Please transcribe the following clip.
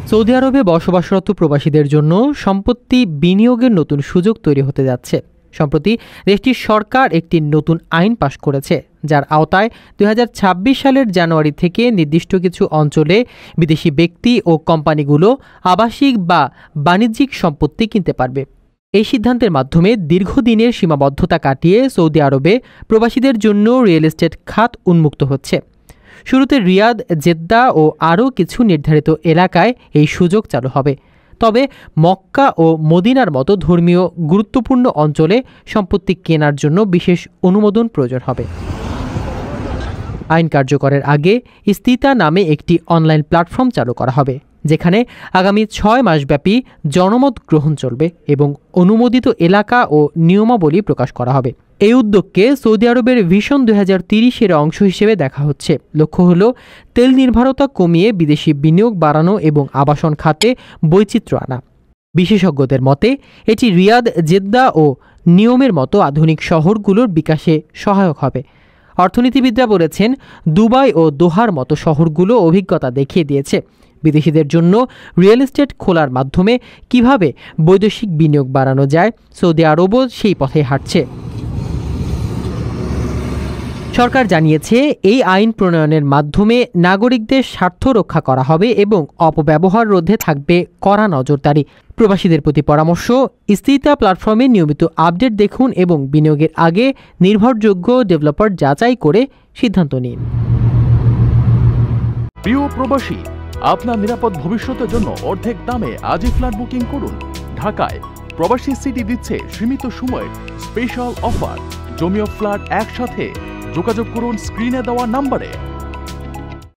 Saudi আরবে বসবাসরত প্রবাসীদের জন্য সম্পত্তি বিনিয়োগের নতুন সুযোগ তৈরি হতে যাচ্ছে। সম্প্রতি দেশটির সরকার একটি নতুন আইন পাশ করেছে, যার আওতায় 2026 সালের জানুয়ারি থেকে নির্দিষ্ট কিছু অঞ্চলে বিদেশি ব্যক্তি ও কোম্পানিগুলো আবাসিক বা বাণিজ্যিক সম্পত্তি কিনতে পারবে। এই সিদ্ধান্তের মাধ্যমে দীর্ঘদিনের সীমাবদ্ধতা কাটিয়ে সৌদি আরবে প্রবাসীদের জন্য রিয়েল এস্টেট খাত উন্মুক্ত হচ্ছে। শুরুতে রিয়াদ, জেদ্দা ও আরও কিছু নির্ধারিত এলাকায় এই সুযোগ চালু হবে। তবে মক্কা ও মদিনার মতো ধর্মীয় গুরুত্বপূর্ণ অঞ্চলে সম্পত্তি কেনার জন্য বিশেষ অনুমোদন প্রয়োজন হবে। আইন কার্যকরের আগে ইস্তিতা নামে একটি অনলাইন প্ল্যাটফর্ম চালু করা হবে, যেখানে আগামী 6 মাসব্যাপী জনমত গ্রহণ চলবে এবং অনুমোদিত এলাকা ও নিয়মাবলী প্রকাশ করা হবে। এই উদ্যোগকে সৌদি আরবের ভিশন 2030-এর অংশ হিসেবে দেখা হচ্ছে। লক্ষ্য হল তেল নির্ভরতা কমিয়ে বিদেশি বিনিয়োগ বাড়ানো এবং আবাসন খাতে বৈচিত্র্য আনা। বিশেষজ্ঞদের মতে এটি রিয়াদ, জেদ্দা ও নিয়মের মতো আধুনিক শহরগুলোর বিকাশে সহায়ক হবে। অর্থনীতিবিদরা বলেছেন, দুবাই ও দোহার মতো শহরগুলো অভিজ্ঞতা দেখিয়ে দিয়েছে বিদেশিদের জন্য রিয়েল এস্টেট খোলার মাধ্যমে কিভাবে বৈদেশিক বিনিয়োগ বাড়ানো যায়। সৌদি আরবও সেই পথে হাঁটছে। সরকার জানিয়েছে, এই আইন প্রণয়নের মাধ্যমে নাগরিকদের স্বার্থ রক্ষা করা হবে এবং অপব্যবহার রোধে থাকবে কড়া নজরদারি। প্রবাসীদের প্রতি পরামর্শ, ইস্তিতা প্ল্যাটফর্মে নিয়মিত আপডেট দেখুন এবং বিনিয়োগের আগে নির্ভরযোগ্য ডেভেলপার যাচাই করে সিদ্ধান্ত নিন। প্রিয় প্রবাসী, আপনার নিরাপদ ভবিষ্যতের জন্য অর্ধেক দামে আজই ফ্ল্যাট বুকিং করুন। ঢাকায় প্রবাসী সিটি দিচ্ছে সীমিত সময়ের স্পেশাল অফার। জমি ও ফ্ল্যাট একসাথে। যোগাযোগ করুন স্ক্রিনে দেওয়া নম্বরে।